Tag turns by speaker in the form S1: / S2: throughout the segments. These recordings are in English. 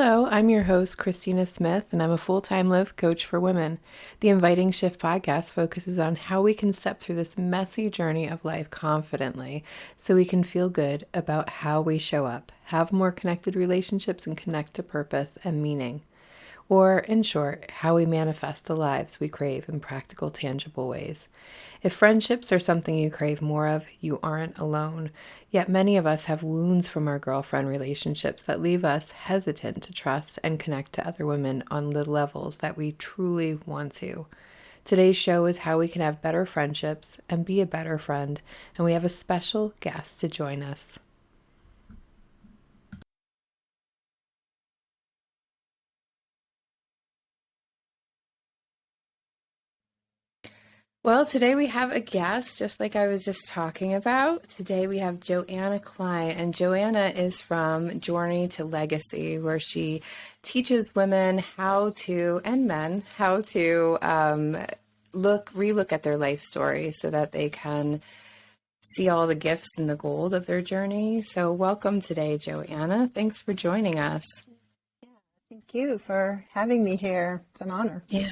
S1: Hello, I'm your host, Christina Smith, and I'm a full-time life coach for women. The Inviting Shift podcast focuses on how we can step through this messy journey of life confidently so we can feel good about how we show up, have more connected relationships, and connect to purpose and meaning. Or, in short, how we manifest the lives we crave in practical, tangible ways. If friendships are something you crave more of, you aren't alone. Yet many of us have wounds from our girlfriend relationships that leave us hesitant to trust and connect to other women on the levels that we truly want to. Today's show is how we can have better friendships and be a better friend, and we have a special guest to join us. Well, today we have a guest, just like I was just talking about. Today we have Joanna Klein, and Joanna is from Journey to Legacy, where she teaches women how to, and men, how to relook at their life story so that they can see all the gifts and the gold of their journey. So welcome today, Joanna. Thanks for joining us.
S2: Thank you for having me here. It's an honor.
S1: Yeah.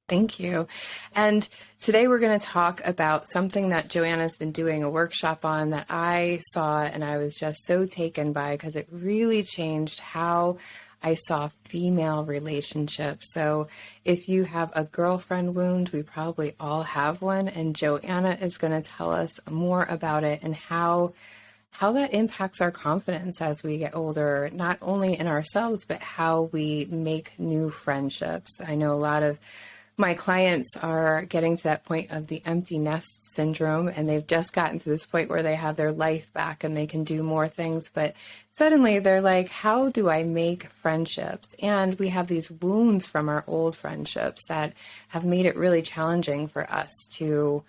S1: Thank you. And today we're going to talk about something that Joanna's been doing a workshop on that I saw and I was just so taken by because it really changed how I saw female relationships. So if you have a girlfriend wound, we probably all have one, and Joanna is going to tell us more about it and how that impacts our confidence as we get older, not only in ourselves, but how we make new friendships. I know a lot of my clients are getting to that point of the empty nest syndrome, and they've just gotten to this point where they have their life back and they can do more things. But suddenly they're like, how do I make friendships? And we have these wounds from our old friendships that have made it really challenging for us to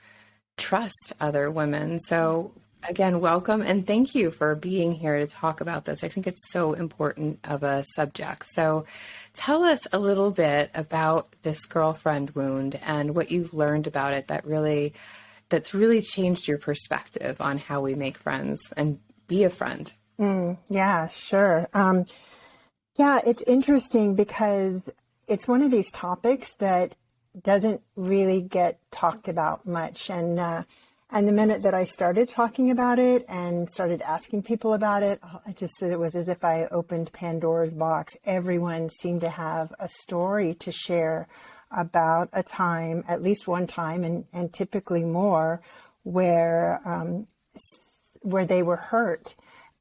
S1: trust other women. So again, welcome and thank you for being here to talk about this. I think it's so important of a subject. So tell us a little bit about this girlfriend wound and what you've learned about it that's really changed your perspective on how we make friends and be a friend.
S2: Yeah, sure. It's interesting because it's one of these topics that doesn't really get talked about much. And the minute that I started talking about it and started asking people about it, it was as if I opened Pandora's box. Everyone seemed to have a story to share about a time, at least one time, and typically more, where they were hurt.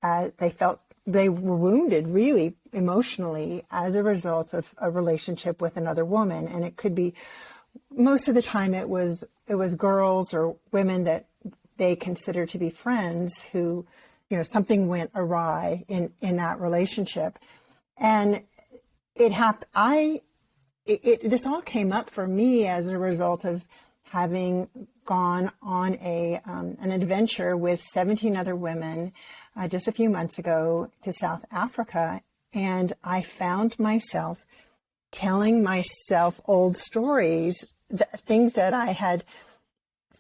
S2: They felt they were wounded, really emotionally, as a result of a relationship with another woman. And it could be, most of the time it was girls or women that they consider to be friends who, something went awry in that relationship. And this all came up for me as a result of having gone on an adventure with 17 other women just a few months ago to South Africa. And I found myself telling myself old stories, things that I had.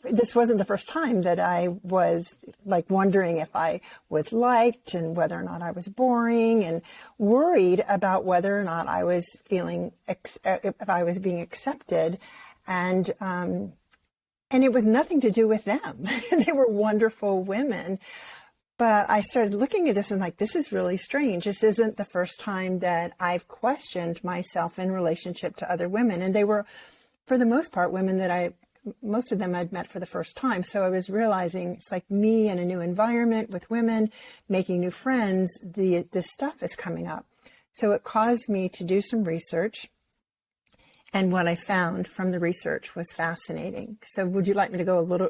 S2: This wasn't the first time that I was like wondering if I was liked and whether or not I was boring and worried about whether or not I was if I was being accepted. And it was nothing to do with them. They were wonderful women. But I started looking at this and this is really strange. This isn't the first time that I've questioned myself in relationship to other women. And they were, for the most part, women that most of them I'd met for the first time. So I was realizing it's like me in a new environment with women, making new friends, this stuff is coming up. So it caused me to do some research. And what I found from the research was fascinating. So would you like me to go a little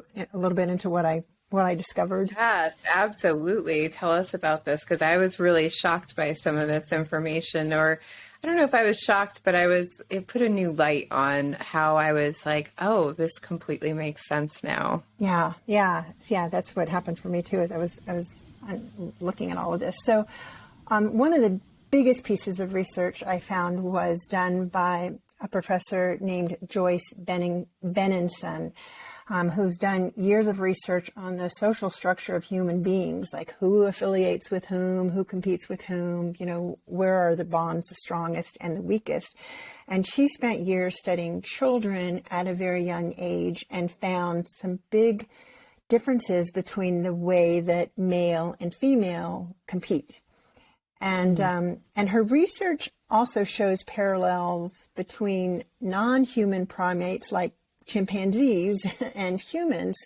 S2: bit into what I discovered?
S1: Yes, absolutely. Tell us about this, because I was really shocked by some of this information, or I don't know if I was shocked, but it put a new light on how I was like, oh, this completely makes sense now.
S2: Yeah. That's what happened for me too, as I was looking at all of this. So one of the biggest pieces of research I found was done by a professor named Joyce Benenson. who's done years of research on the social structure of human beings, like who affiliates with who competes with whom, where are the bonds the strongest and the weakest. And she spent years studying children at a very young age and found some big differences between the way that male and female compete. And her research also shows parallels between non-human primates like chimpanzees and humans.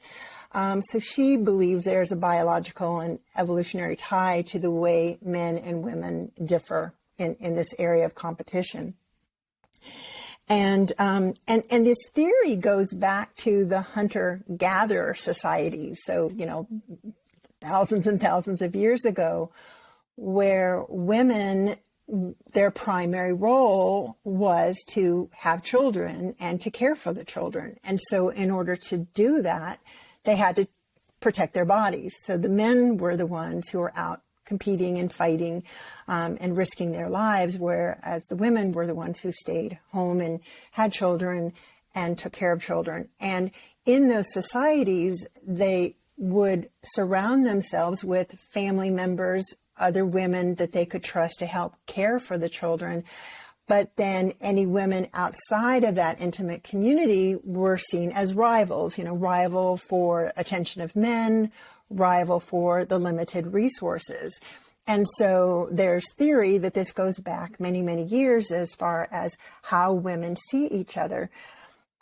S2: So she believes there's a biological and evolutionary tie to the way men and women differ in this area of competition. And this theory goes back to the hunter-gatherer societies. So, thousands and thousands of years ago, where women, their primary role was to have children and to care for the children. And so in order to do that, they had to protect their bodies. So the men were the ones who were out competing and fighting and risking their lives, whereas the women were the ones who stayed home and had children and took care of children. And in those societies, they would surround themselves with family members, other women that they could trust to help care for the children. But then any women outside of that intimate community were seen as rivals, rival for attention of men, rival for the limited resources. And so there's theory that this goes back many, many years as far as how women see each other.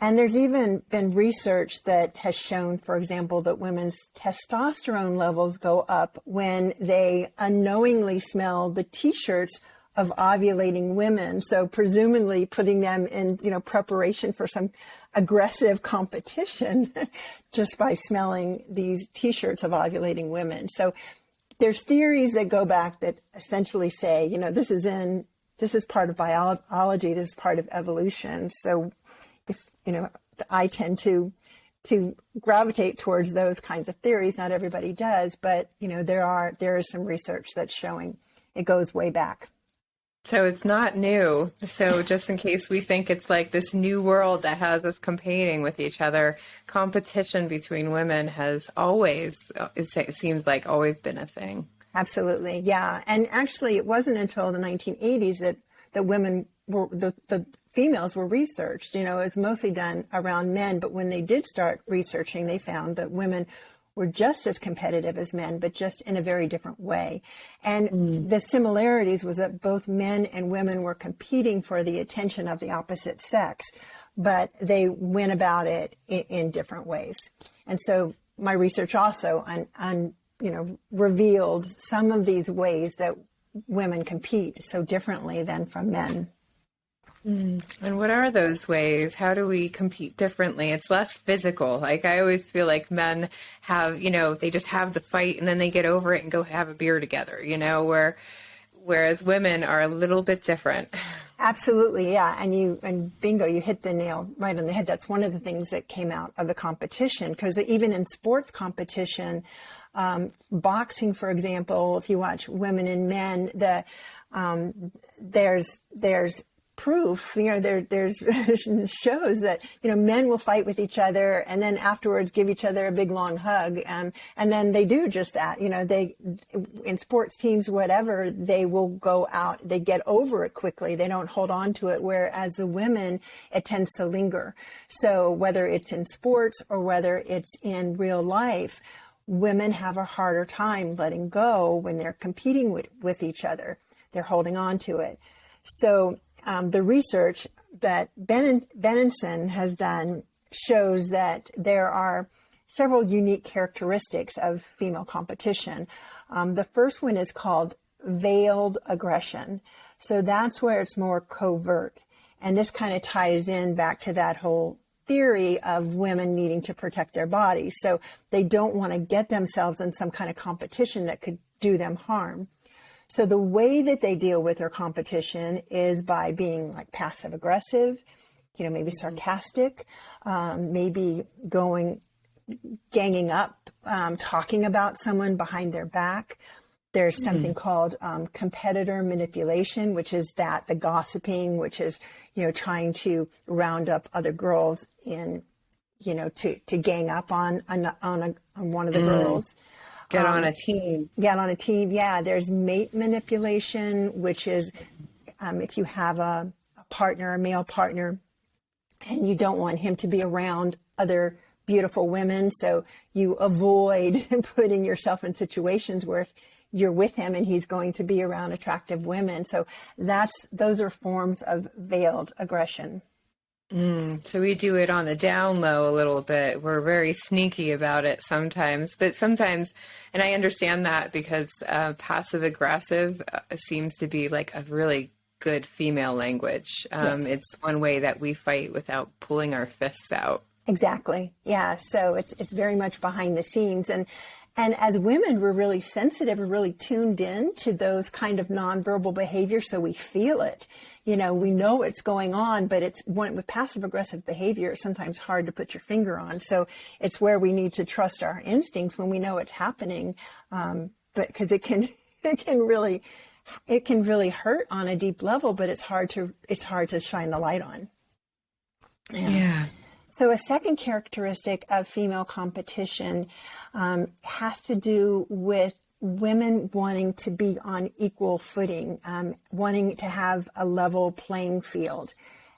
S2: And there's even been research that has shown, for example, that women's testosterone levels go up when they unknowingly smell the t-shirts of ovulating women. So presumably putting them in, preparation for some aggressive competition just by smelling these t-shirts of ovulating women. So there's theories that go back that essentially say, this is part of biology, this is part of evolution. So I tend to gravitate towards those kinds of theories. Not everybody does, but there is some research that's showing it goes way back.
S1: So it's not new. So just in case we think it's like this new world that has us competing with each other, competition between women has always, it seems like always been a thing.
S2: Absolutely. Yeah. And actually it wasn't until the 1980s that women were, the females were researched. It was mostly done around men, but when they did start researching, they found that women were just as competitive as men, but just in a very different way. And the similarities was that both men and women were competing for the attention of the opposite sex, but they went about it in different ways. And so my research also revealed some of these ways that women compete so differently than from men.
S1: And what are those ways? How do we compete differently? It's less physical. Like I always feel like men have, they just have the fight and then they get over it and go have a beer together, whereas women are a little bit different.
S2: Absolutely. Yeah. And bingo, you hit the nail right on the head. That's one of the things that came out of the competition, because even in sports competition, boxing, for example, if you watch women and men, there's proof, there's shows that, men will fight with each other and then afterwards give each other a big long hug. And then they do just that, they, in sports teams, whatever, they will go out, they get over it quickly. They don't hold on to it. Whereas the women, it tends to linger. So whether it's in sports or whether it's in real life, women have a harder time letting go when they're competing with each other. They're holding on to it. So the research that Benenson has done shows that there are several unique characteristics of female competition. The first one is called veiled aggression. So that's where it's more covert. And this kind of ties in back to that whole theory of women needing to protect their bodies. So they don't want to get themselves in some kind of competition that could do them harm. So the way that they deal with their competition is by being like passive aggressive, maybe sarcastic, maybe ganging up, talking about someone behind their back. There's something called competitor manipulation, which is the gossiping, which is, trying to round up other girls in to gang up on one of the girls.
S1: Get on a team.
S2: Get on a team. Yeah. There's mate manipulation, which is if you have a partner, a male partner, and you don't want him to be around other beautiful women. So you avoid putting yourself in situations where you're with him and he's going to be around attractive women. So those are forms of veiled aggression.
S1: So we do it on the down low a little bit. We're very sneaky about it sometimes, and I understand that because passive aggressive seems to be like a really good female language.
S2: Yes.
S1: It's one way that we fight without pulling our fists out.
S2: Exactly. Yeah. So it's very much behind the scenes. And as women, we're really sensitive and really tuned in to those kind of nonverbal behaviors. So we feel it, we know it's going on, but with passive aggressive behavior, it's sometimes hard to put your finger on. So it's where we need to trust our instincts when we know it's happening. But because it can really hurt on a deep level, but it's hard to shine the light on.
S1: Yeah.
S2: So a second characteristic of female competition has to do with women wanting to be on equal footing, wanting to have a level playing field.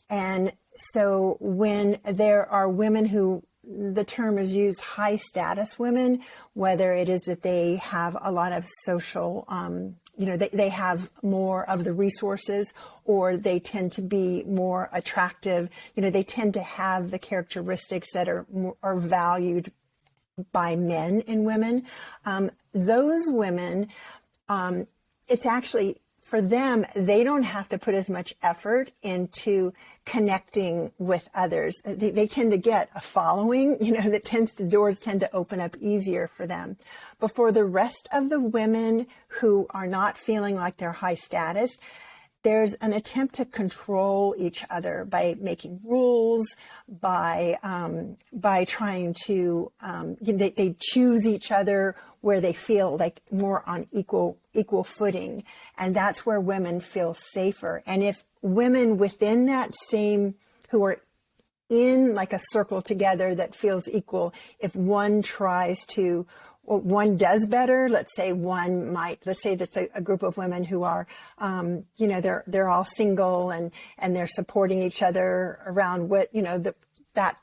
S2: And so when there are women who, the term is used, high status women, whether it is that they have a lot of social they have more of the resources, or they tend to be more attractive. They tend to have the characteristics that are valued by men in women. Those women, it's actually, for them, they don't have to put as much effort into connecting with others. They tend to get a following, doors tend to open up easier for them. But for the rest of the women who are not feeling like they're high status, there's an attempt to control each other by making rules, by trying to, they choose each other where they feel like more on equal footing. And that's where women feel safer. And if women within that same, who are in like a circle together that feels equal, if one does better, let's say that's a group of women who are, they're all single and they're supporting each other around that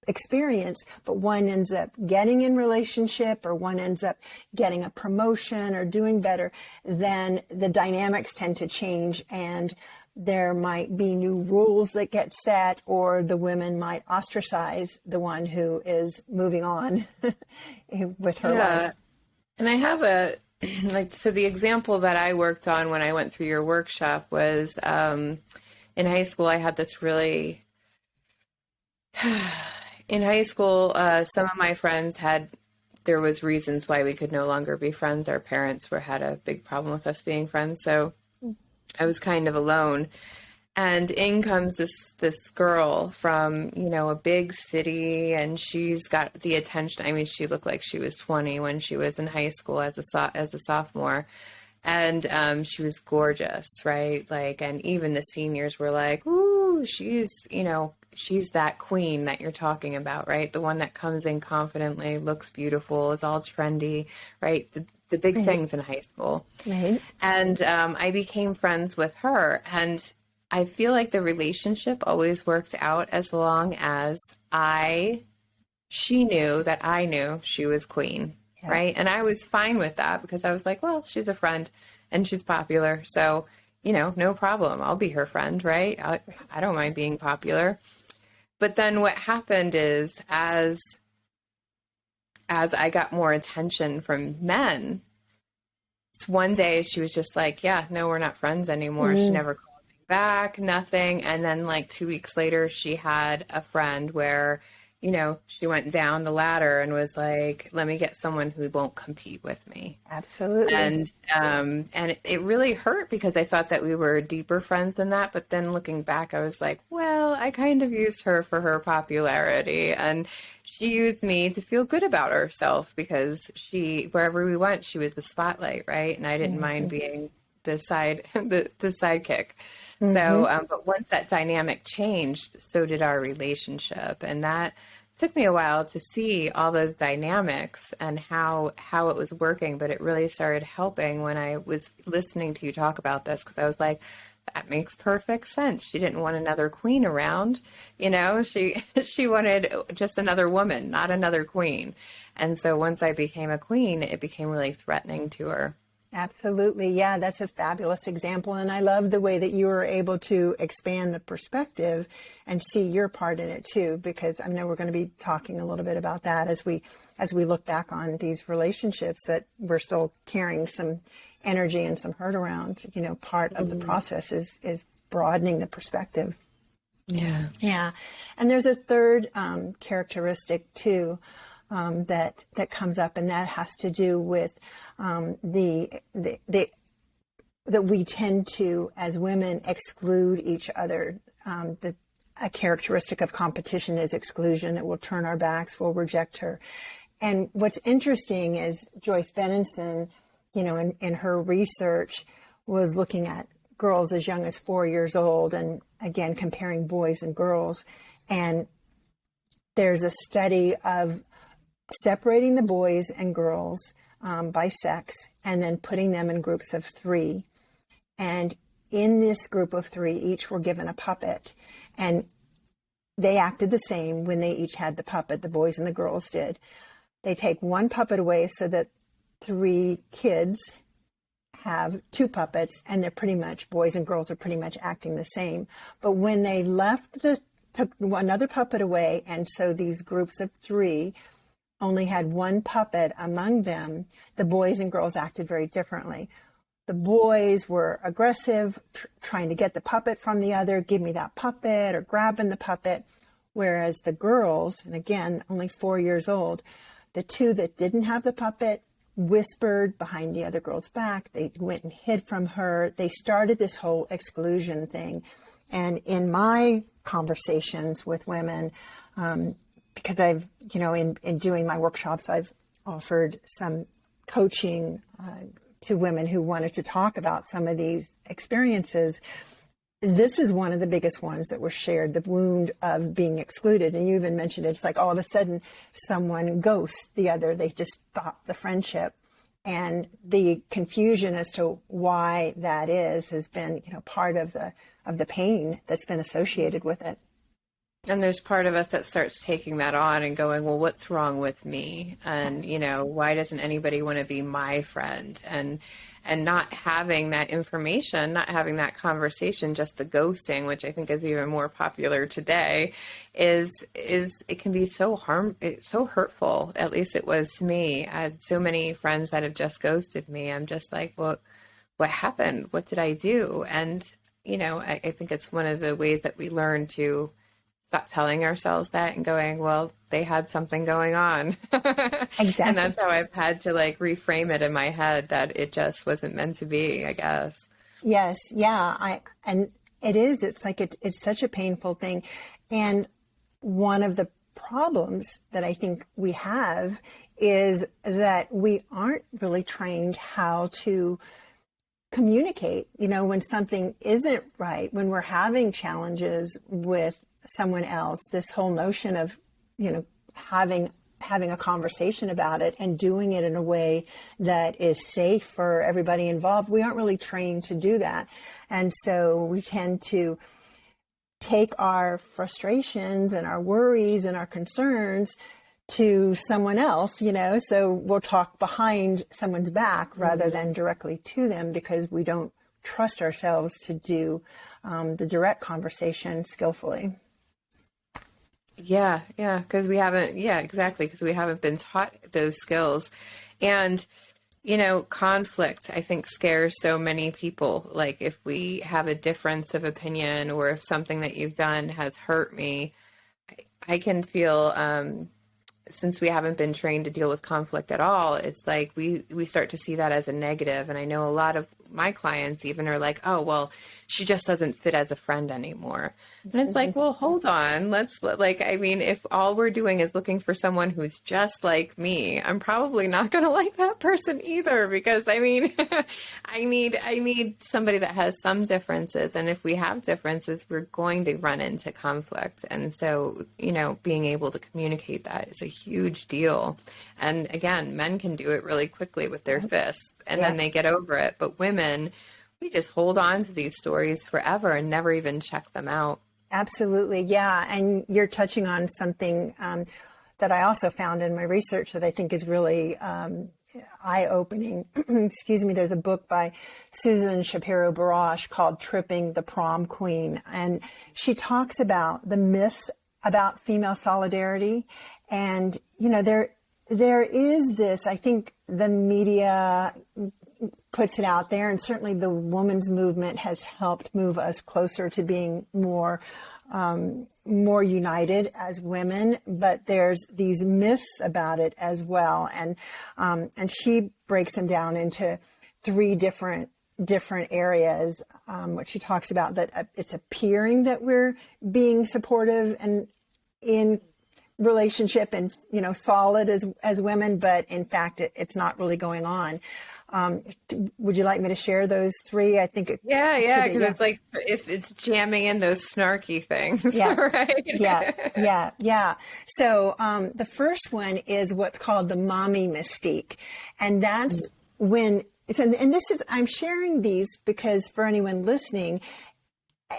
S2: experience, but one ends up getting in relationship, or one ends up getting a promotion or doing better, then the dynamics tend to change, and there might be new rules that get set, or the women might ostracize the one who is moving on with her life.
S1: And I have so the example that I worked on when I went through your workshop was in high school. I had this really, in high school, some of my friends there was reasons why we could no longer be friends. Our parents had a big problem with us being friends. So I was kind of alone, and in comes this girl from, a big city, and she's got the attention. I mean, she looked like she was 20 when she was in high school as a sophomore. And she was gorgeous, right? Like, and even the seniors were like, ooh, she's that queen that you're talking about, right? The one that comes in confidently, looks beautiful, is all trendy, right? The big things in high school.
S2: Right.
S1: And I became friends with her. And I feel like the relationship always worked out as long as she knew that I knew she was queen. Yeah. Right. And I was fine with that because I was like, well, she's a friend and she's popular. So, no problem. I'll be her friend. Right. I don't mind being popular. But then what happened is as I got more attention from men, one day she was just like, yeah, no, we're not friends anymore. Mm-hmm. She never called me back, nothing. And then like 2 weeks later, she had a friend where, she went down the ladder and was like, let me get someone who won't compete with me.
S2: Absolutely.
S1: And it really hurt because I thought that we were deeper friends than that. But then looking back, I was like, well, I kind of used her for her popularity, and she used me to feel good about herself because wherever we went, she was the spotlight, right? And I didn't mind being the sidekick. Mm-hmm. So, but once that dynamic changed, so did our relationship. And that took me a while to see all those dynamics and how it was working, but it really started helping when I was listening to you talk about this, because I was like, that makes perfect sense. She didn't want another queen around, she wanted just another woman, not another queen. And so once I became a queen, it became really threatening to her.
S2: Absolutely. Yeah, that's a fabulous example. And I love the way that you were able to expand the perspective and see your part in it too, because I know we're going to be talking a little bit about that as we look back on these relationships that we're still carrying some energy and some hurt around. Part of the process is broadening the perspective.
S1: Yeah.
S2: Yeah. And there's a third characteristic too. That comes up, and that has to do with that we tend to, as women, exclude each other. A characteristic of competition is exclusion, that we'll turn our backs, we'll reject her. And what's interesting is Joyce Benenson, in her research, was looking at girls as young as 4 years old, and again comparing boys and girls. And there's a study of separating the boys and girls by sex, and then putting them in groups of 3. And in this group of 3, each were given a puppet, and they acted the same when they each had the puppet. The boys and the girls did. They take one puppet away so that 3 kids have 2 puppets, and they're pretty much, boys and girls are pretty much acting the same. But when they took another puppet away, and so these groups of 3 only had one puppet among them, the boys and girls acted very differently. The boys were aggressive, trying to get the puppet from the other, give me that puppet, or grabbing the puppet. Whereas the girls, and again, only 4 years old, the 2 that didn't have the puppet whispered behind the other girl's back. They went and hid from her. They started this whole exclusion thing. And in my conversations with women, because I've, in doing my workshops, I've offered some coaching to women who wanted to talk about some of these experiences. This is one of the biggest ones that was shared, the wound of being excluded. And you even mentioned it. It's like all of a sudden someone ghosts the other. They just stop the friendship. And the confusion as to why that is has been, part of the pain that's been associated with it.
S1: And there's part of us that starts taking that on and going, well, what's wrong with me? And, why doesn't anybody want to be my friend? And not having that information, not having that conversation, just the ghosting, which I think is even more popular today, is it can be so hurtful. At least it was to me. I had so many friends that have just ghosted me. I'm just like, well, what happened? What did I do? And, I think it's one of the ways that we learn to stop telling ourselves that and going, well, they had something going on.
S2: Exactly.
S1: And that's how I've had to reframe it in my head, that it just wasn't meant to be, I guess.
S2: Yes. Yeah. And it is, it's such a painful thing. And one of the problems that I think we have is that we aren't really trained how to communicate, when something isn't right, when we're having challenges with someone else. This whole notion of, having a conversation about it and doing it in a way that is safe for everybody involved. We aren't really trained to do that. And so we tend to take our frustrations and our worries and our concerns to someone else, so we'll talk behind someone's back rather than directly to them, because we don't trust ourselves to do the direct conversation skillfully.
S1: Yeah, because we haven't, exactly, because we haven't been taught those skills. And, conflict, I think, scares so many people. Like, if we have a difference of opinion, or if something that you've done has hurt me, I can feel since we haven't been trained to deal with conflict at all, it's like we start to see that as a negative. And I know a lot of my clients even are like, oh, well, she just doesn't fit as a friend anymore. And it's like, well, hold on. I mean, if all we're doing is looking for someone who's just like me, I'm probably not going to like that person either, because I mean, I need somebody that has some differences. And if we have differences, we're going to run into conflict. And so, being able to communicate that is a huge deal. And again, men can do it really quickly with their fists, and then they get over it. But women, we just hold on to these stories forever and never even check them out.
S2: Absolutely. Yeah. And you're touching on something that I also found in my research that I think is really eye-opening. Excuse me. There's a book by Susan Shapiro-Barash called Tripping the Prom Queen. And she talks about the myths about female solidarity. And, there is this, I think the media puts it out there, and certainly the women's movement has helped move us closer to being more united as women. But there's these myths about it as well, and she breaks them down into three different areas. What she talks about, that it's appearing that we're being supportive and in relationship and solid as women, but in fact it's not really going on. Would you like me to share those three? I think
S1: because it's like if it's jamming in those snarky things, right?
S2: Yeah. So the first one is what's called the mommy mystique, and that's when. And this is, I'm sharing these because for anyone listening,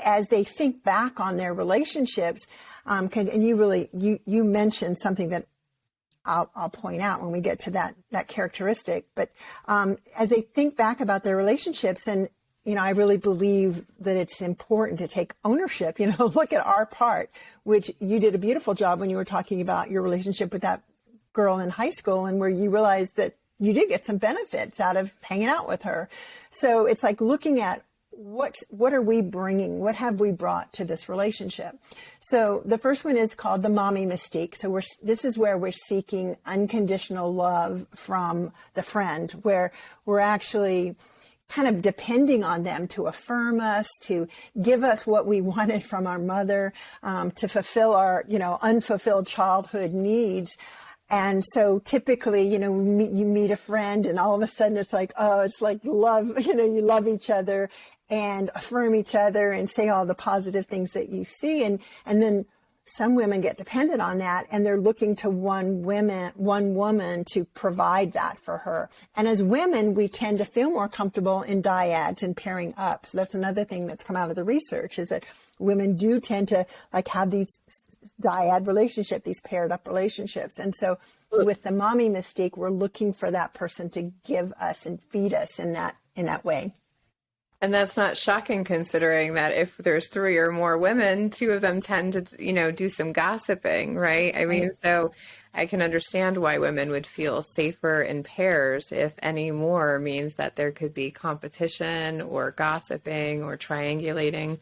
S2: as they think back on their relationships, and you mentioned something that I'll point out when we get to that characteristic. But as they think back about their relationships, and I really believe that it's important to take ownership. Look at our part, which you did a beautiful job when you were talking about your relationship with that girl in high school, and where you realized that you did get some benefits out of hanging out with her. So it's like looking at what are we bringing? What have we brought to this relationship? So the first one is called the mommy mystique. So this is where we're seeking unconditional love from the friend, where we're actually kind of depending on them to affirm us, to give us what we wanted from our mother, to fulfill our, unfulfilled childhood needs. And so typically, you meet a friend and all of a sudden it's like, oh, it's like love, you love each other and affirm each other and say all the positive things that you see. And then some women get dependent on that, and they're looking to one woman to provide that for her. And as women, we tend to feel more comfortable in dyads and pairing up. So that's another thing that's come out of the research, is that women do tend to have these dyad relationship, these paired up relationships. And so with the mommy mystique, we're looking for that person to give us and feed us in that way.
S1: And that's not shocking, considering that if there's three or more women, two of them tend to, do some gossiping, right? I mean, so I can understand why women would feel safer in pairs if any more means that there could be competition or gossiping or triangulating.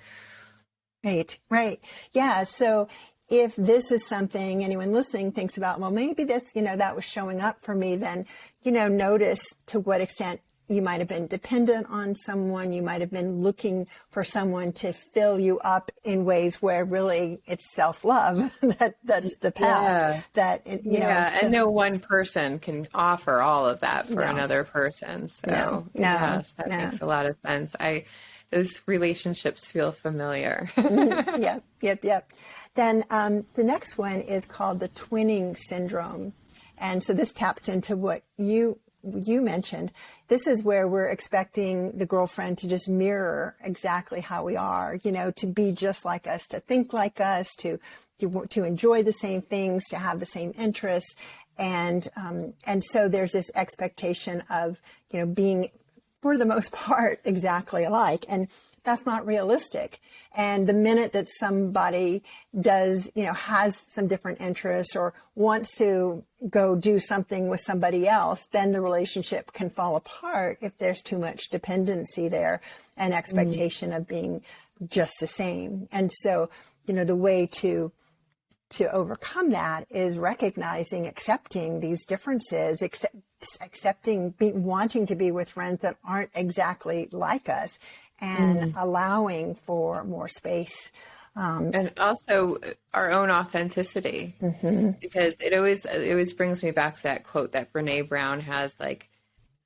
S2: Right. Yeah. So if this is something anyone listening thinks about, well, maybe this, that was showing up for me, then, notice to what extent you might have been dependent on someone. You might have been looking for someone to fill you up in ways where really it's self-love. That's the path
S1: and no one person can offer all of that for another person. So yes, that makes a lot of sense. Those relationships feel familiar.
S2: Yep. Then the next one is called the twinning syndrome. And so this taps into what you mentioned. This is where we're expecting the girlfriend to just mirror exactly how we are, to be just like us, to think like us, to enjoy the same things, to have the same interests. And so there's this expectation of, being, for the most part, exactly alike. And that's not realistic. And the minute that somebody does, has some different interests or wants to go do something with somebody else, then the relationship can fall apart if there's too much dependency there and expectation of being just the same. And so, the way to to overcome that is recognizing, accepting these differences, accepting, wanting to be with friends that aren't exactly like us, and allowing for more space.
S1: And also our own authenticity, because it always brings me back to that quote that Brene Brown has, like,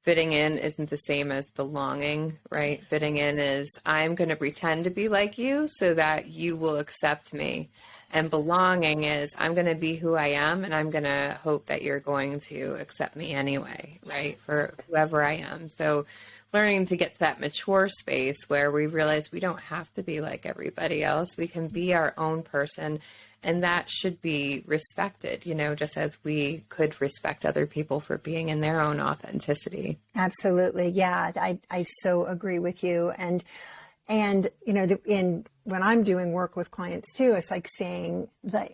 S1: fitting in isn't the same as belonging, right? Fitting in is, I'm going to pretend to be like you so that you will accept me. And belonging is, I'm going to be who I am, and I'm going to hope that you're going to accept me anyway, right? For whoever I am. So learning to get to that mature space where we realize we don't have to be like everybody else. We can be our own person, and that should be respected, just as we could respect other people for being in their own authenticity.
S2: Absolutely. Yeah, I so agree with you. And when I'm doing work with clients too, it's like saying that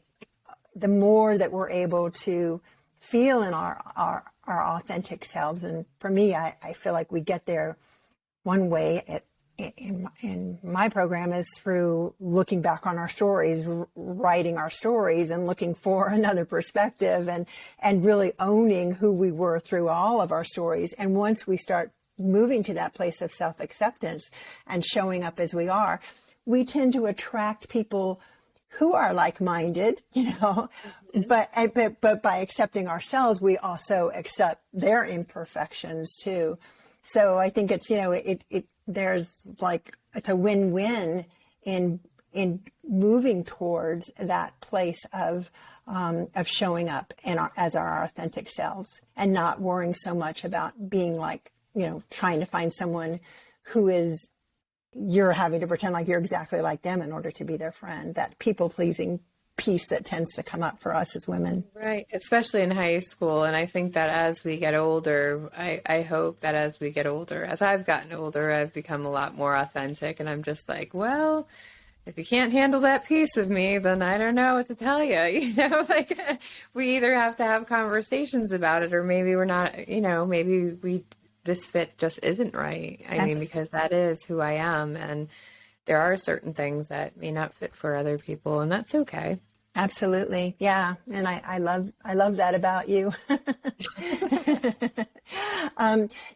S2: the more that we're able to feel in our authentic selves. And for me, I feel like we get there one way in my program is through looking back on our stories, writing our stories, and looking for another perspective, and really owning who we were through all of our stories. And once we start moving to that place of self-acceptance and showing up as we are, we tend to attract people who are like-minded, but by accepting ourselves, we also accept their imperfections too. So I think it's, there's like, it's a win-win in moving towards that place of showing up as our authentic selves, and not worrying so much about being like, trying to find someone who is, you're having to pretend like you're exactly like them in order to be their friend. That people-pleasing piece that tends to come up for us as women.
S1: Right. Especially in high school. And I think that as we get older, I hope that as we get older, as I've gotten older, I've become a lot more authentic. And I'm just like, well, if you can't handle that piece of me, then I don't know what to tell you. Like, we either have to have conversations about it, or maybe we're not, this fit just isn't right. I mean, because that is who I am. And there are certain things that may not fit for other people, and that's okay.
S2: Absolutely. Yeah. And I love that about you.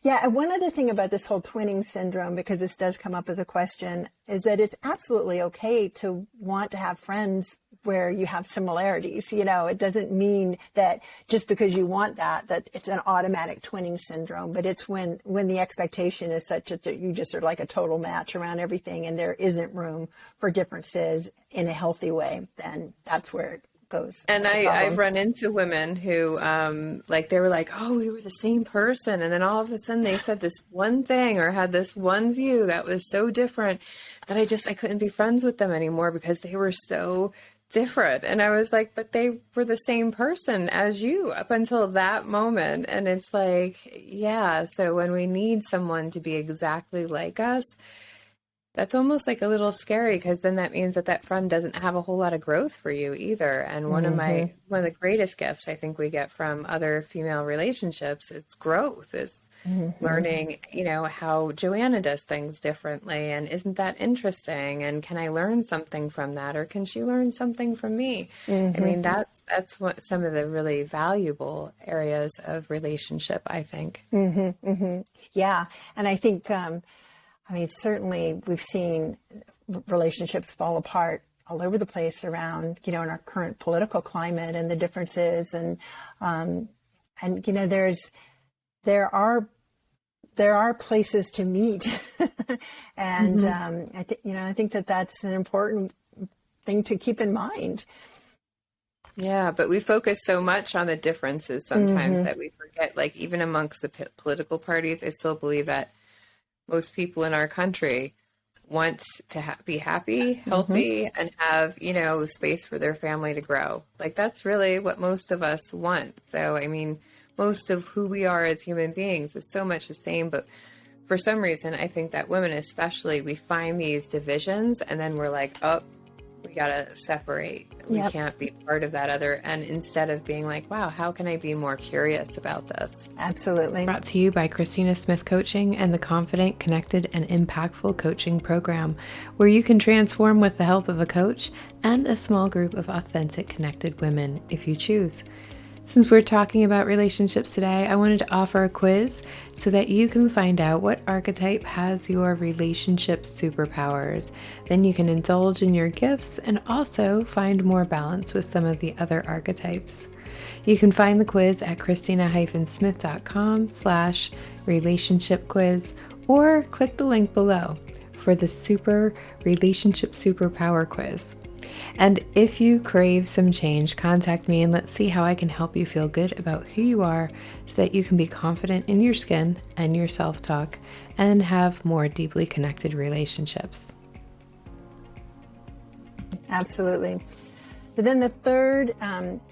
S2: Yeah. And one other thing about this whole twinning syndrome, because this does come up as a question, is that it's absolutely okay to want to have friends where you have similarities. It doesn't mean that just because you want that it's an automatic twinning syndrome, but it's when the expectation is such that you just are like a total match around everything, and there isn't room for differences in a healthy way, then that's where it goes.
S1: And I've run into women who, they were like, oh, we were the same person. And then all of a sudden they said this one thing or had this one view that was so different that I couldn't be friends with them anymore because they were so different. And I was like, but they were the same person as you up until that moment. And it's like, yeah. So when we need someone to be exactly like us, that's almost like a little scary, because then that means that friend doesn't have a whole lot of growth for you either. And one of the greatest gifts I think we get from other female relationships is growth, is learning, how Joanna does things differently. And isn't that interesting? And can I learn something from that? Or can she learn something from me? I mean, that's what some of the really valuable areas of relationship, I think.
S2: Yeah. And I think, certainly we've seen relationships fall apart all over the place around, in our current political climate and the differences. And there are places to meet. And, I think that's an important thing to keep in mind.
S1: Yeah, but we focus so much on the differences sometimes that we forget, like, even amongst the political parties, I still believe that most people in our country want to be happy, healthy, and have, space for their family to grow. Like, that's really what most of us want. So, I mean, most of who we are as human beings is so much the same. But for some reason, I think that women especially, we find these divisions and then we're like, oh, we got to separate. We
S2: Yep.
S1: can't be part of that other. And instead of being like, wow, how can I be more curious about this?
S2: Absolutely.
S1: Brought to you by Christina Smith Coaching and the Confident, Connected, and Impactful Coaching Program, where you can transform with the help of a coach and a small group of authentic, connected women if you choose. Since we're talking about relationships today, I wanted to offer a quiz so that you can find out what archetype has your relationship superpowers. Then you can indulge in your gifts and also find more balance with some of the other archetypes. You can find the quiz at christina-smith.com/relationship quiz or click the link below for the Super Relationship Superpower Quiz. And if you crave some change, contact me and let's see how I can help you feel good about who you are so that you can be confident in your skin and your self-talk and have more deeply connected relationships.
S2: Absolutely. But then the third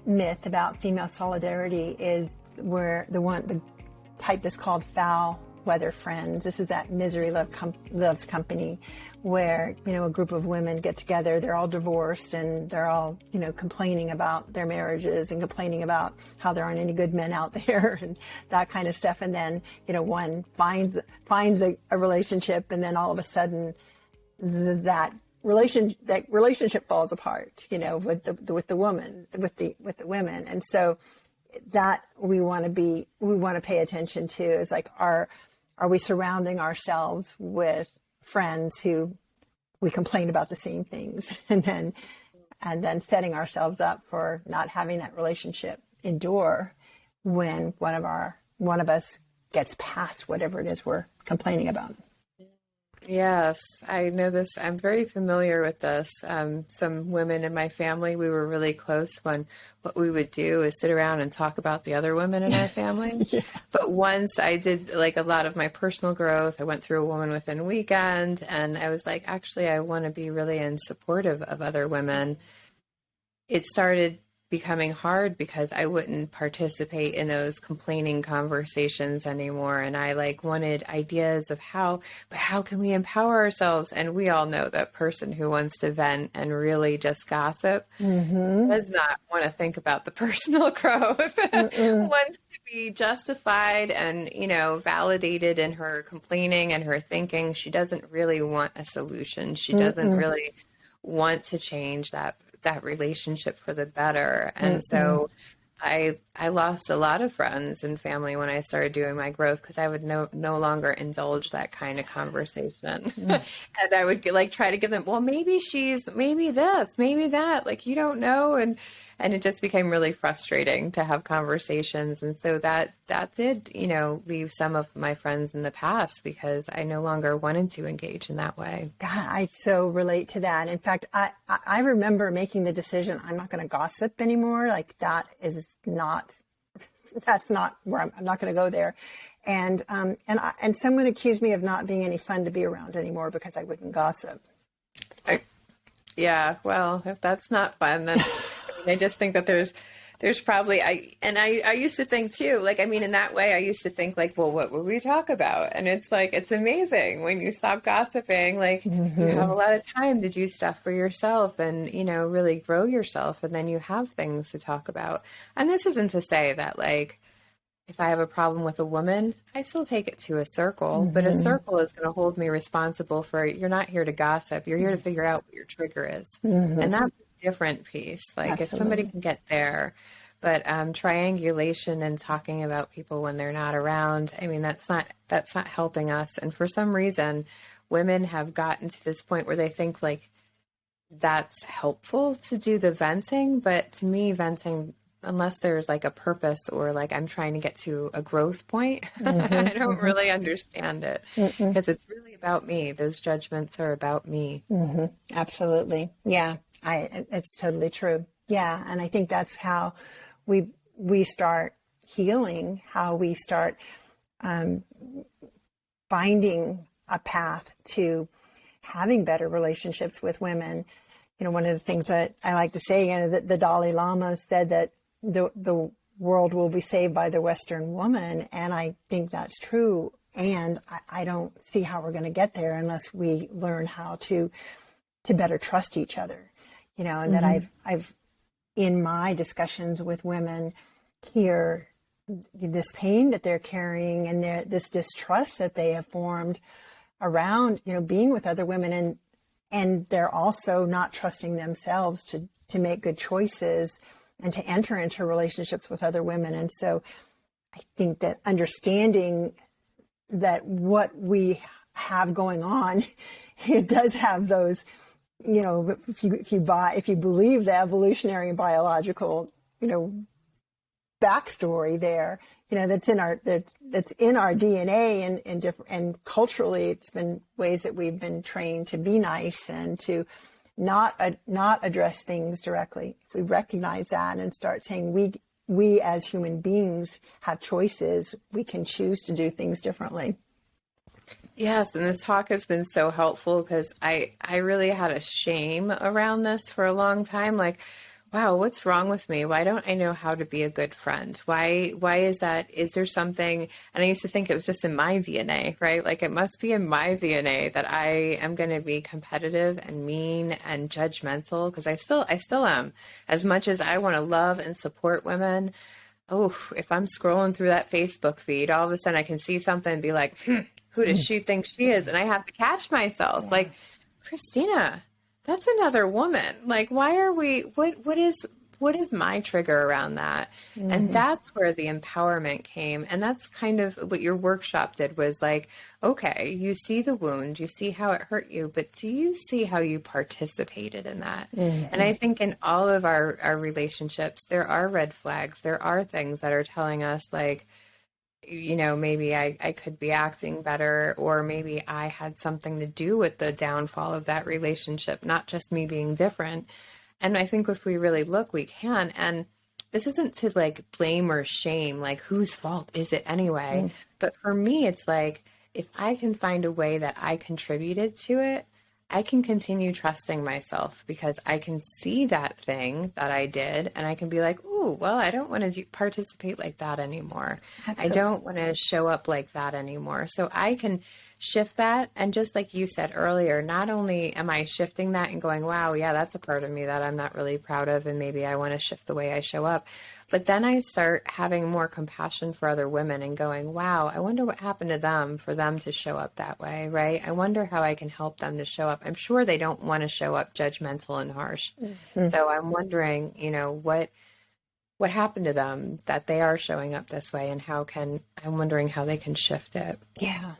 S2: myth about female solidarity is where the type is called foul weather friends. This is that misery loves company, where a group of women get together. They're all divorced and they're all complaining about their marriages and complaining about how there aren't any good men out there and that kind of stuff. And then one finds a relationship, and then all of a sudden that relationship falls apart, with the women. And so that we want to pay attention to is like, are we surrounding ourselves with friends who we complain about the same things, and then setting ourselves up for not having that relationship endure when one of us gets past whatever it is we're complaining about.
S1: Yes, I know this. I'm very familiar with this. Some women in my family, we were really close when what we would do is sit around and talk about the other women in our family. Yeah. But once I did like a lot of my personal growth, I went through a Woman Within weekend, and I was like, actually, I want to be really supportive of other women. It started becoming hard because I wouldn't participate in those complaining conversations anymore. And I wanted ideas of how can we empower ourselves? And we all know that person who wants to vent and really just gossip does not want to think about the personal growth, wants to be justified and, validated in her complaining and her thinking. She doesn't really want a solution. She doesn't really want to change that relationship for the better. And so I lost a lot of friends and family when I started doing my growth, because I would no longer indulge that kind of conversation. And I would try to give them, well, maybe this, maybe that, you don't know. And it just became really frustrating to have conversations. And so that did, leave some of my friends in the past because I no longer wanted to engage in that way.
S2: God, I so relate to that. In fact, I remember making the decision, I'm not going to gossip anymore. That's not where I'm not going to go there. And someone accused me of not being any fun to be around anymore because I wouldn't gossip.
S1: Yeah, well, if that's not fun, then I just think that there's probably, I used to think too, in that way, I used to think well, what would we talk about? And it's it's amazing when you stop gossiping, you have a lot of time to do stuff for yourself and, really grow yourself. And then you have things to talk about. And this isn't to say that if I have a problem with a woman, I still take it to a circle, but a circle is going to hold me responsible for, you're not here to gossip. You're here to figure out what your trigger is. And that's a different piece.
S2: Absolutely.
S1: If somebody can get there, but triangulation and talking about people when they're not around, that's not helping us. And for some reason, women have gotten to this point where they think that's helpful to do the venting. But to me, venting, unless there's a purpose or I'm trying to get to a growth point, I don't really understand it, because it's really about me. Those judgments are about me.
S2: Absolutely. Yeah, it's totally true. Yeah. And I think that's how we start healing, how we start finding a path to having better relationships with women. One of the things that I like to say, that the Dalai Lama said that the world will be saved by the Western woman. And I think that's true. And I don't see how we're going to get there unless we learn how to better trust each other. and that I've in my discussions with women hear this pain that they're carrying and this distrust that they have formed around, being with other women, and they're also not trusting themselves to make good choices and to enter into relationships with other women. And so I think that understanding that what we have going on, it does have those, if you believe the evolutionary and biological, backstory there, that's in our DNA, and culturally, it's been ways that we've been trained to be nice and to not address things directly. If we recognize that and start saying we as human beings have choices, we can choose to do things differently.
S1: Yes, and this talk has been so helpful because I really had a shame around this for a long time. Like, wow, what's wrong with me? Why don't I know how to be a good friend? Why is that? Is there something? And I used to think it was just in my DNA, right? Like it must be in my DNA that I am going to be competitive and mean and judgmental, because I still am. As much as I want to love and support women, oh, if I'm scrolling through that Facebook feed, all of a sudden I can see something and be like, who does she think she is? And I have to catch myself.
S2: Yeah.
S1: Like, Christina, that's another woman. Like, why are we, what is my trigger around that? Mm-hmm. And that's where the empowerment came. And that's kind of what your workshop did, was like, okay, you see the wound, you see how it hurt you, but do you see how you participated in that? Mm-hmm. And I think in all of our relationships, there are red flags. There are things that are telling us like, maybe I could be acting better, or maybe I had something to do with the downfall of that relationship, not just me being different. And I think if we really look, we can. And this isn't to like blame or shame, like whose fault is it anyway? Mm. But for me, it's like, if I can find a way that I contributed to it, I can continue trusting myself, because I can see that thing that I did and I can be like, ooh, well, I don't want to participate like that anymore. Absolutely. I don't want to show up like that anymore. So I can shift that. And just like you said earlier, not only am I shifting that and going, wow, yeah, that's a part of me that I'm not really proud of, and maybe I want to shift the way I show up. But then I start having more compassion for other women and going, wow, I wonder what happened to them for them to show up that way, right? I wonder how I can help them to show up. I'm sure they don't want to show up judgmental and harsh. Mm-hmm. So I'm wondering, what happened to them that they are showing up this way, and I'm wondering how they can shift it.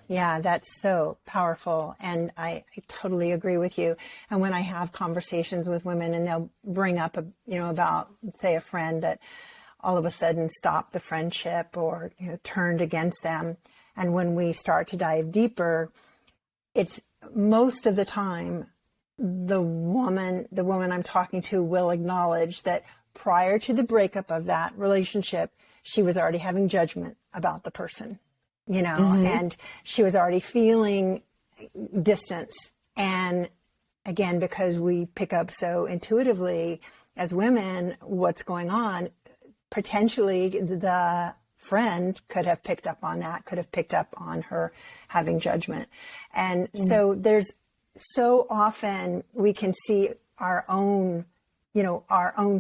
S2: Yeah, that's so powerful. And I totally agree with you. And when I have conversations with women and they'll bring up, about, say, a friend that all of a sudden stopped the friendship or, turned against them. And when we start to dive deeper, it's most of the time the woman I'm talking to will acknowledge that prior to the breakup of that relationship, she was already having judgment about the person, mm-hmm. and she was already feeling distance. And again, because we pick up so intuitively as women what's going on, potentially the friend could have picked up on that, could have picked up on her having judgment. And mm-hmm. so there's so often we can see our own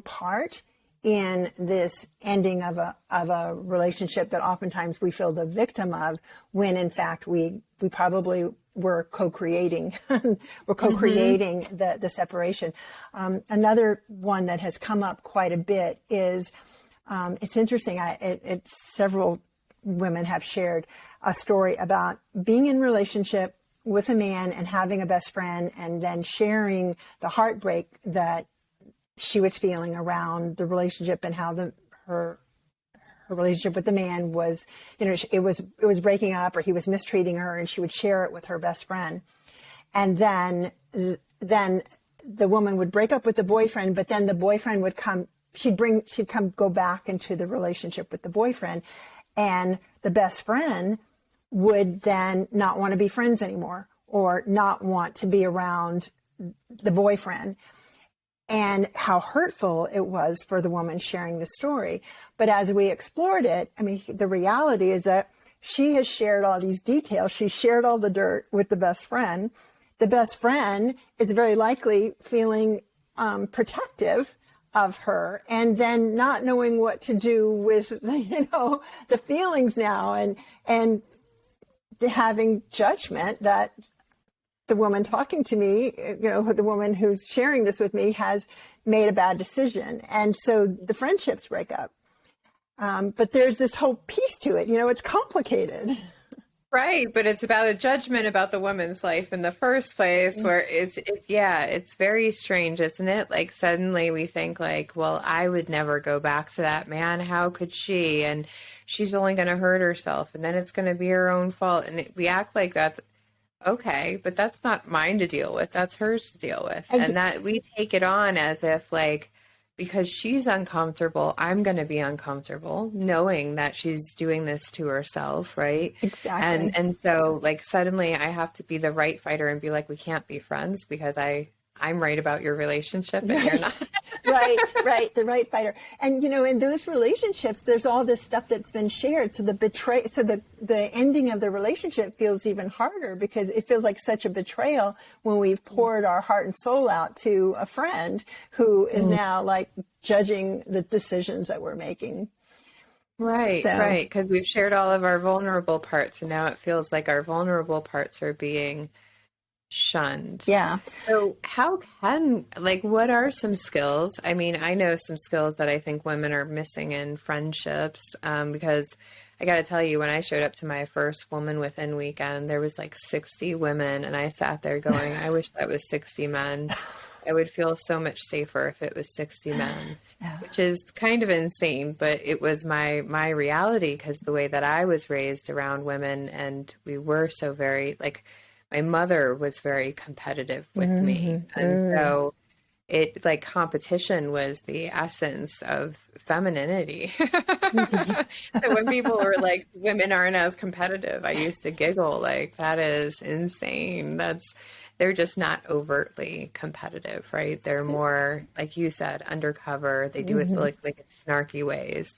S2: part in this ending of a relationship that oftentimes we feel the victim of, when in fact we probably were co-creating mm-hmm. the separation. Another one that has come up quite a bit is, it's interesting. Several women have shared a story about being in relationship with a man and having a best friend, and then sharing the heartbreak that she was feeling around the relationship, and how her relationship with the man was, it was breaking up, or he was mistreating her, and she would share it with her best friend. And then the woman would break up with the boyfriend, but then the boyfriend would come, go back into the relationship with the boyfriend, and the best friend would then not want to be friends anymore, or not want to be around the boyfriend. And how hurtful it was for the woman sharing the story. But as we explored it, the reality is that she has shared all these details. She shared all the dirt with the best friend. The best friend is very likely feeling protective of her, and then not knowing what to do with, the feelings now, and having judgment that the woman talking to me, the woman who's sharing this with me has made a bad decision. And so the friendships break up. But there's this whole piece to it, it's complicated.
S1: Right, but it's about a judgment about the woman's life in the first place, where it's very strange, isn't it? Like suddenly we think like, well, I would never go back to that man. How could she? And she's only going to hurt herself, and then it's going to be her own fault. And we act like that's okay, but that's not mine to deal with. That's hers to deal with. And that we take it on as if like, because she's uncomfortable, I'm going to be uncomfortable knowing that she's doing this to herself, right?
S2: Exactly.
S1: And so like suddenly I have to be the right fighter and be like, we can't be friends because I'm right about your relationship and you're not.
S2: Right. The right fighter. And, in those relationships, there's all this stuff that's been shared. So the ending of the relationship feels even harder because it feels like such a betrayal when we've poured our heart and soul out to a friend who is now like judging the decisions that we're making.
S1: Right. Because we've shared all of our vulnerable parts and now it feels like our vulnerable parts are being shunned.
S2: Yeah.
S1: So what are some skills? I mean, I know some skills that I think women are missing in friendships, because I got to tell you, when I showed up to my first Woman Within weekend, there was like 60 women and I sat there going, I wish that was 60 men. I would feel so much safer if it was 60 men, which is kind of insane, but it was my reality because the way that I was raised around women, and we were so very like, my mother was very competitive with me. And so it like competition was the essence of femininity. So when people were like, women aren't as competitive, I used to giggle like, that is insane. They're just not overtly competitive, right? They're more, like you said, undercover. They do it like in snarky ways.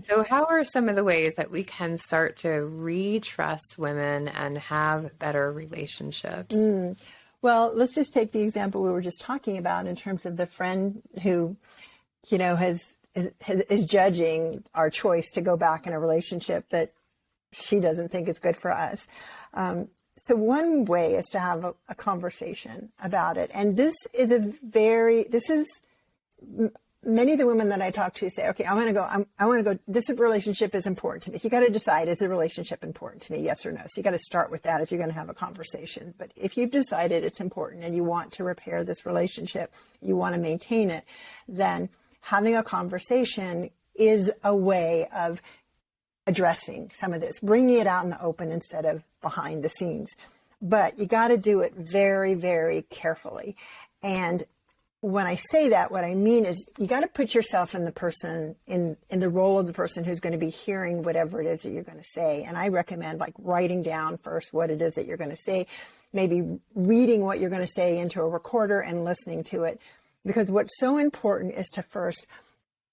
S1: So how are some of the ways that we can start to re-trust women and have better relationships?
S2: Well, let's just take the example we were just talking about in terms of the friend who, is judging our choice to go back in a relationship that she doesn't think is good for us. So one way is to have a conversation about it. And many of the women that I talk to say, okay, I want to go, this relationship is important to me. You got to decide, is the relationship important to me? Yes or no. So you got to start with that if you're going to have a conversation. But if you've decided it's important and you want to repair this relationship, you want to maintain it, then having a conversation is a way of addressing some of this, bringing it out in the open instead of behind the scenes. But you got to do it very, very carefully. And when I say that, what I mean is you got to put yourself in the person, in the role of the person who's going to be hearing whatever it is that you're going to say. And I recommend like writing down first what it is that you're going to say, maybe reading what you're going to say into a recorder and listening to it. Because what's so important is to first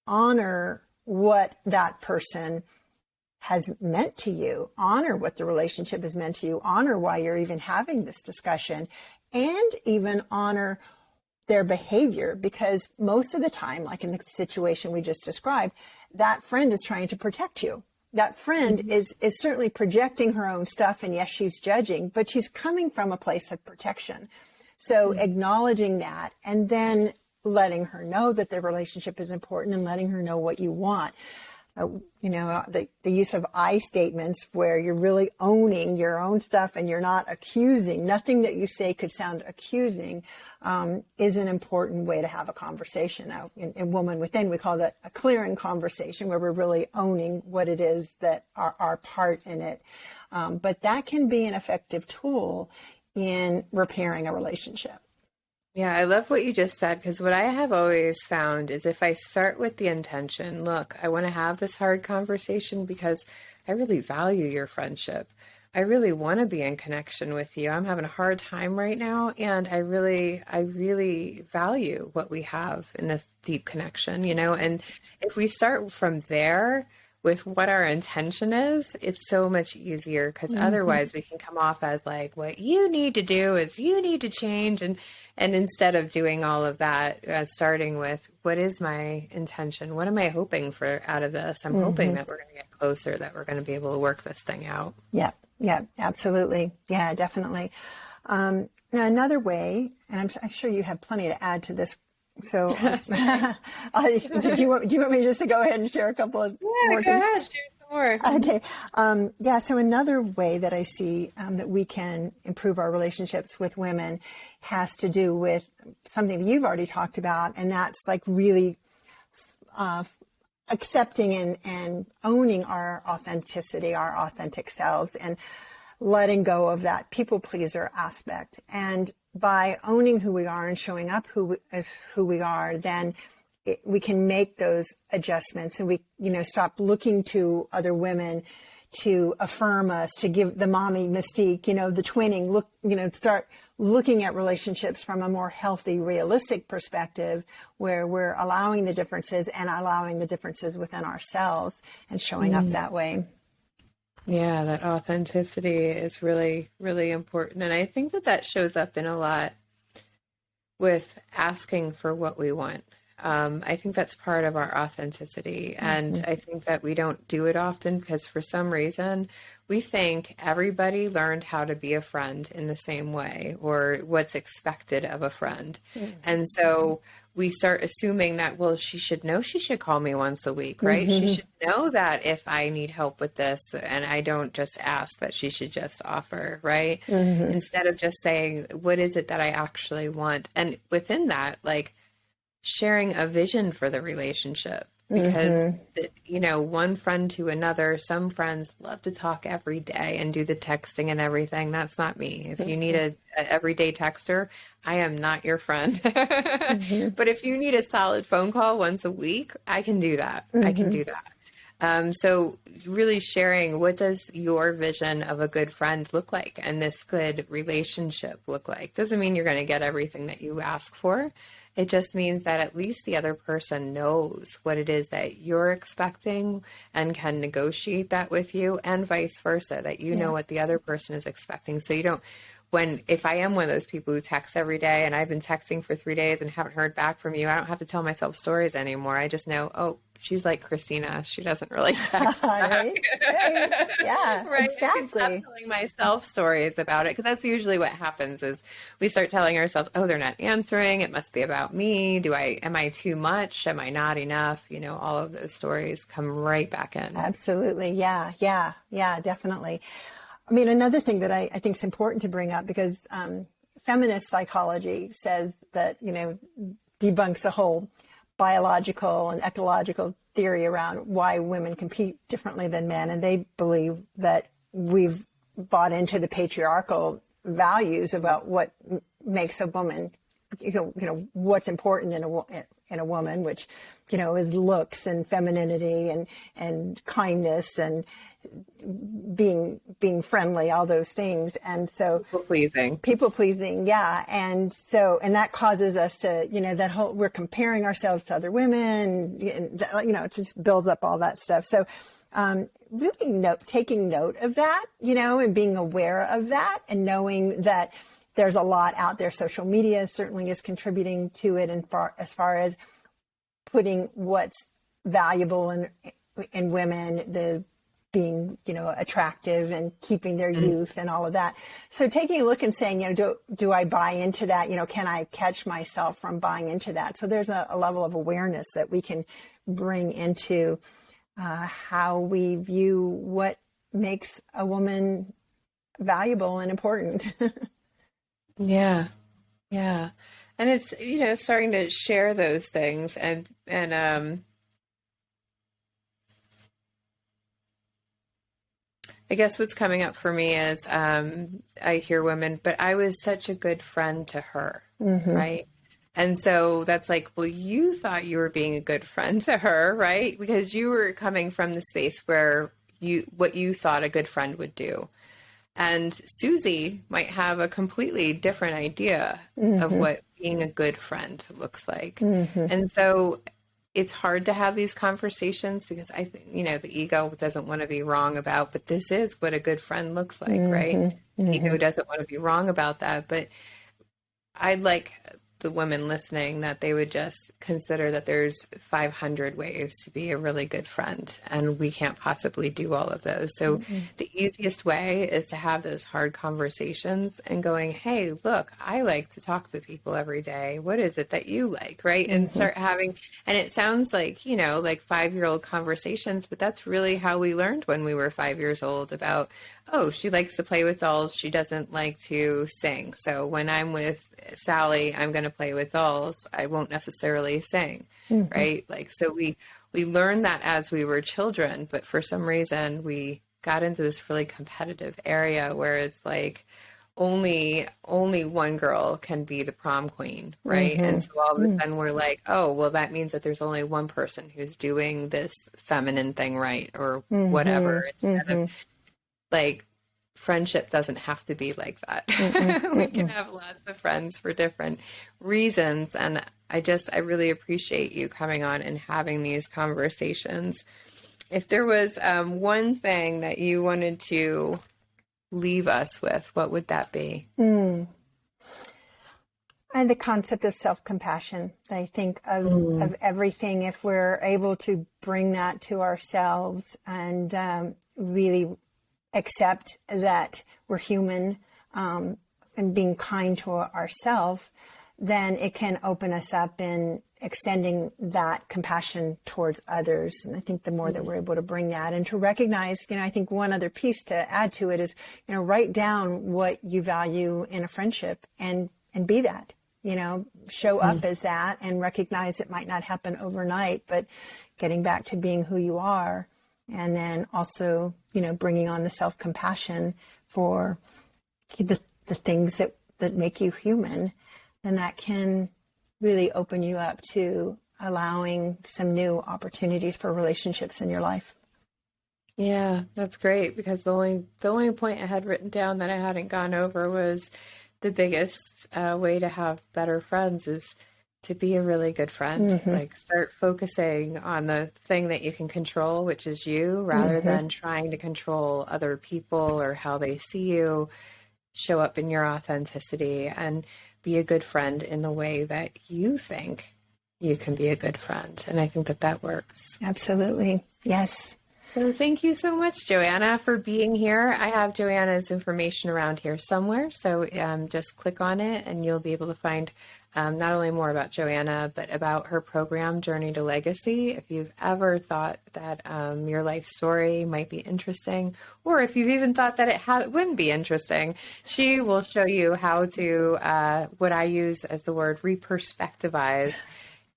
S2: honor what that person has meant to you, honor what the relationship has meant to you, honor why you're even having this discussion, and even honor their behavior, because most of the time, like in the situation we just described, that friend is trying to protect you. That friend is certainly projecting her own stuff, and yes, she's judging, but she's coming from a place of protection. So acknowledging that, and then letting her know that the relationship is important and letting her know what you want. The use of I statements where you're really owning your own stuff and you're not accusing. Nothing that you say could sound accusing is an important way to have a conversation. Now, in Woman Within, we call that a clearing conversation where we're really owning what it is that our part in it. But that can be an effective tool in repairing a relationship.
S1: Yeah, I love what you just said, because what I have always found is if I start with the intention, look, I want to have this hard conversation because I really value your friendship. I really want to be in connection with you. I'm having a hard time right now, and I really value what we have in this deep connection, and if we start from there, with what our intention is, it's so much easier, because otherwise we can come off as like, what you need to do is you need to change. And instead of doing all of that, starting with, what is my intention? What am I hoping for out of this? I'm hoping that we're going to get closer, that we're going to be able to work this thing out.
S2: Yeah, yeah, absolutely. Yeah, definitely. Now, another way, and I'm sure you have plenty to add to this. So, do you want me just to go ahead and share a couple of more
S1: Go
S2: things?
S1: ahead, share some more.
S2: Okay. Yeah. So another way that I see that we can improve our relationships with women has to do with something that you've already talked about, and that's like really accepting and owning our authenticity, our authentic selves, and letting go of that people pleaser aspect. And by owning who we are and showing up as who we are, then we can make those adjustments, and we, stop looking to other women to affirm us, to give the mommy mystique, the twinning, start looking at relationships from a more healthy, realistic perspective, where we're allowing the differences and allowing the differences within ourselves and showing up that way.
S1: Yeah, that authenticity is really, really important. And I think that shows up in a lot with asking for what we want. I think that's part of our authenticity. And I think that we don't do it often because for some reason we think everybody learned how to be a friend in the same way, or what's expected of a friend. And so we start assuming that, well, she should know she should call me once a week, right? She should know that if I need help with this and I don't just ask, that she should just offer, right? Instead of just saying, what is it that I actually want? And within that, like, sharing a vision for the relationship, because one friend to another, some friends love to talk every day and do the texting and everything. That's not me. If you need a everyday texter, I am not your friend. But if you need a solid phone call once a week, I can do that. I can do that. So really sharing, what does your vision of a good friend look like, and this good relationship look like? Doesn't mean you're going to get everything that you ask for. It just means that at least the other person knows what it is that you're expecting and can negotiate that with you, and vice versa, that you know what the other person is expecting. So you don't, if I am one of those people who texts every day and I've been texting for 3 days and haven't heard back from you, I don't have to tell myself stories anymore. I just know, oh, she's like Christina. She doesn't really text back.
S2: Right? Yeah,
S1: Right.
S2: exactly.
S1: I can stop telling myself stories about it, because that's usually what happens is we start telling ourselves, oh, they're not answering. It must be about me. Am I too much? Am I not enough? All of those stories come right back in.
S2: Absolutely. Yeah, definitely. I mean, another thing that I think is important to bring up, because feminist psychology says that, debunks the whole biological and ecological theory around why women compete differently than men. And they believe that we've bought into the patriarchal values about what makes a woman, what's important in a woman, which, is looks and femininity and kindness and being friendly, all those things. And so people pleasing. Yeah. And that causes us to, we're comparing ourselves to other women, and, it just builds up all that stuff. So, really taking note of that, and being aware of that, and knowing that there's a lot out there. Social media certainly is contributing to it, as far as putting what's valuable in women, the being, attractive and keeping their youth and all of that. So taking a look and saying, do I buy into that? Can I catch myself from buying into that? So there's a level of awareness that we can bring into how we view what makes a woman valuable and important.
S1: Yeah. And it's, starting to share those things and I guess what's coming up for me is I hear women, but I was such a good friend to her, right? And so that's like, well, you thought you were being a good friend to her, right? Because you were coming from the space where what you thought a good friend would do. And Susie might have a completely different idea of what being a good friend looks like. And so it's hard to have these conversations because I think, the ego doesn't want to be wrong about, but this is what a good friend looks like, right? The ego doesn't want to be wrong about that, but I'd like the women listening that they would just consider that there's 500 ways to be a really good friend, and we can't possibly do all of those. So the easiest way is to have those hard conversations and going, hey, look, I like to talk to people every day. What is it that you like, right? And start having, and it sounds like, like 5-year-old conversations, but that's really how we learned when we were 5 years old about, oh, she likes to play with dolls. She doesn't like to sing. So when I'm with Sally, I'm going to play with dolls. I won't necessarily sing, right? Like, so we learned that as we were children, but for some reason we got into this really competitive area where it's like only one girl can be the prom queen, right? And so all of a sudden we're like, oh, well, that means that there's only one person who's doing this feminine thing right, or whatever, instead of like, friendship doesn't have to be like that. We can have lots of friends for different reasons. And I really appreciate you coming on and having these conversations. If there was one thing that you wanted to leave us with, what would that be?
S2: And the concept of self-compassion. I think of everything, if we're able to bring that to ourselves and really accept that we're human, and being kind to ourselves, then it can open us up in extending that compassion towards others. And I think the more that we're able to bring that and to recognize, I think one other piece to add to it is, write down what you value in a friendship and be that, show up as that, and recognize it might not happen overnight, but getting back to being who you are. And then also, bringing on the self-compassion for the things that make you human. And that can really open you up to allowing some new opportunities for relationships in your life.
S1: Yeah, that's great, because the only point I had written down that I hadn't gone over was the biggest way to have better friends is to be a really good friend. Like, start focusing on the thing that you can control, which is you, rather than trying to control other people or how they see you. Show up in your authenticity and be a good friend in the way that you think you can be a good friend. And I think that works.
S2: Absolutely. Yes.
S1: So thank you so much, Joanna, for being here. I have Joanna's information around here somewhere. So just click on it and you'll be able to find not only more about Joanna, but about her program, Journey to Legacy. If you've ever thought that your life story might be interesting, or if you've even thought that it wouldn't be interesting, she will show you how to, what I use as the word, reperspectivize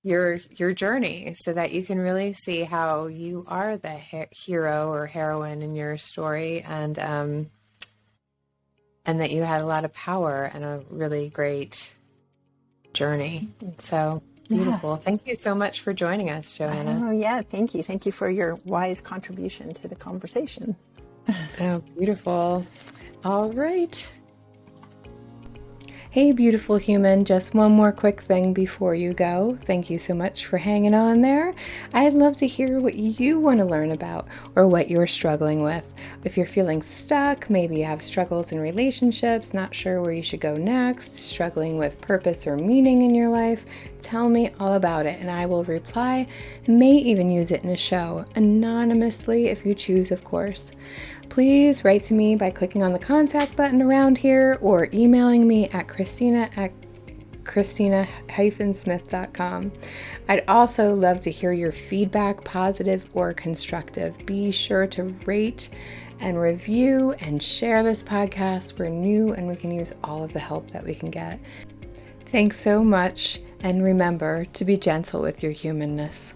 S1: your journey, so that you can really see how you are the hero or heroine in your story, and that you had a lot of power and a really great journey. So beautiful. Yeah. Thank you so much for joining us, Joanna.
S2: Oh, yeah. Thank you. Thank you for your wise contribution to the conversation.
S1: Oh, beautiful. All right. Hey, beautiful human, just one more quick thing before you go. Thank you so much for hanging on there. I'd love to hear what you want to learn about or what you're struggling with. If you're feeling stuck, maybe you have struggles in relationships, not sure where you should go next, struggling with purpose or meaning in your life, tell me all about it and I will reply and may even use it in a show, anonymously if you choose, of course. Please write to me by clicking on the contact button around here or emailing me at christina-smith.com. I'd also love to hear your feedback, positive or constructive. Be sure to rate and review and share this podcast. We're new and we can use all of the help that we can get. Thanks so much, and remember to be gentle with your humanness.